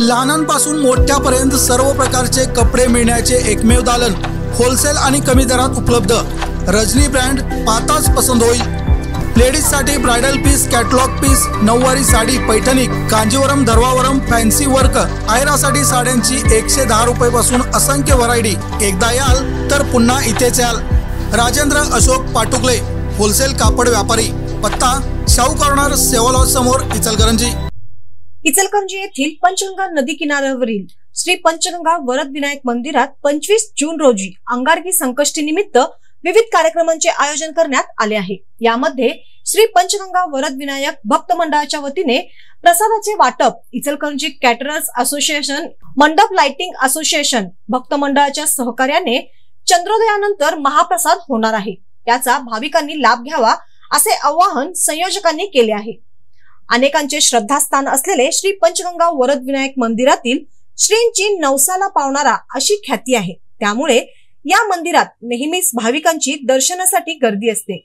लहानांपासून मोठ्यापर्यंत सर्व प्रकारचे कपडे मिळण्याचे एकमेव दालन होलसेल आणि कमी दरात उपलब्ध। रजनी ब्रँड, पाताच पसंत होईल। लेडीजसाठी ब्राइडल पीस, कॅटलॉग पीस, नऊवारी साडी, पैठणी, कांजीवरम, धर्वावरम, फॅन्सी वर्क, आयरासाठी साड्यांची 110 रुपयापासून असंख्य व्हरायटी। एकदा याल तर पुन्हा इथेच याल। राजेंद्र अशोक पाटुकले, होलसेल कापड व्यापारी, पत्ता शाहू कॉर्नर, सेवा लॉज समोर, इचलकरंजी। इचलकरंजी येथील पंचगंगा नदी किनाऱ्यावरील श्री पंचगंगा वरद विनायक मंदिरात 25 जून रोजी अंगारकी संकष्टी निमित्त विविध कार्यक्रमांचे आयोजन करण्यात आले आहे। यामध्ये श्री पंचगंगा वरद विनायक भक्त मंडळाच्या वतीने प्रसादाचे वाटप, इचलकरंजी कॅटरर्स असोसिएशन, मंडप लाइटिंग असोसिएशन, भक्त मंडळाच्या सहकार्याने चंद्रोदयानंतर महाप्रसाद होणार आहे। त्याचा भाविकांनी लाभ घ्यावा असे आवाहन संयोजकांनी केले आहे। अनेकांचे श्रद्धास्थान असलेले श्री पंचगंगा वरद विनायक मंदिरातील श्रींची नवसाला पावणारा अशी ख्याती आहे। त्यामुळे या मंदिरात नेहमीच भाविकांची दर्शनासाठी गर्दी असते।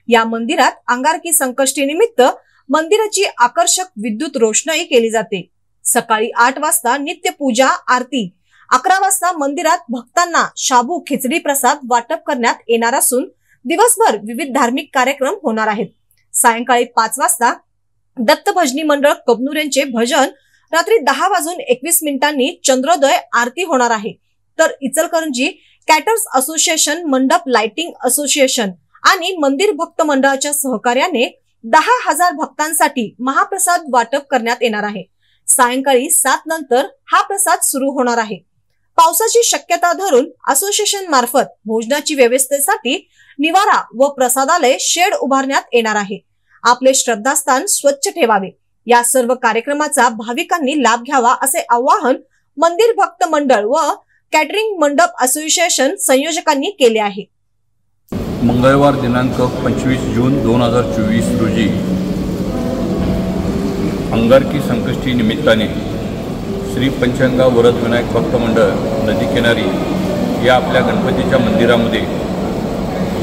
या मंदिरात अंगारकी संकष्टी निमित्त मंदिराची आकर्षक विद्युत रोषणाई केली जाते। सकाळी 8 वाजता नित्य पूजा आरती, 11 वाजता मंदिरात भक्तांना शाबू खिचडी प्रसाद वाटप करण्यात येणार असून दिवसभर विविध धार्मिक कार्यक्रम होणार आहेत। सायंकाळी 5 वाजता दत्त भजनी मंडळ कबनूर यांचे भजन, रात्री 10:21 चंद्रोदय आरती होणार आहे। तर इचलकरंजी कॅटर्स असोसिएशन, मंडप लाइटिंग असोसिएशन आणि मंदिर भक्त मंडळाच्या सहकार्याने 10,000 भक्तांसाठी महाप्रसाद वाटप करण्यात येणार आहे। सायंकाळी 7 नंतर हा प्रसाद सुरू होणार आहे। पावसाची शक्यता धरून असोसिएशन मार्फत भोजनाची व्यवस्थेसाठी निवारा व प्रसादालय शेड उभारण्यात येणार आहे। आपले श्रद्धास्थान स्वच्छ ठेवावे, या सर्व कार्यक्रमाचा भाविकांनी लाभ घ्यावा असे आवाहन मंदिर भक्त मंडळ व कॅटरिंग मंडप असोसिएशन संयोजकांनी केले आहे। मंगळवार दिनांक 25 जून 2024 रोजी अंगारकी संकष्टी निमित्ताने श्री पंचगंगा वरद विनायक भक्त मंडळ नदी किनारी या आपल्या गणपतीच्या मंदिरामध्ये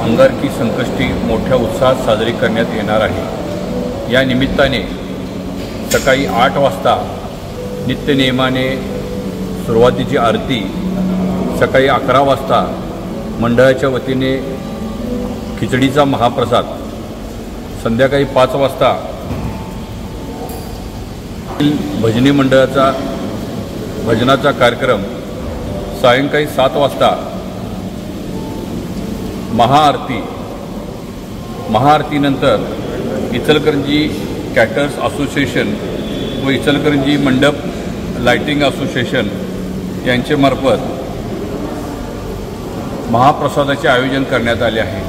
अंगारकी संकष्टी मोठ्या उत्साहात साजरी करण्यात येणार आहे। या निमित्ताने सकाळी 8 वाजता नित्यनियमाने सुरुवातीची आरती, सकाळी 11 वाजता मंडळाच्या वतीने खिचडीचा महाप्रसाद, संध्याकाळी 5 वाजता भजनी मंडळाचा भजनाचा कार्यक्रम, सायंकाळी 7 वाजता महाआरतीनंतर इचलकरंजी कॅटर्स असोसिएशन व इचलकरंजी मंडप लाइटिंग असोसिएशन यांचे मार्फत महाप्रसादाचे आयोजन करण्यात आले आहे।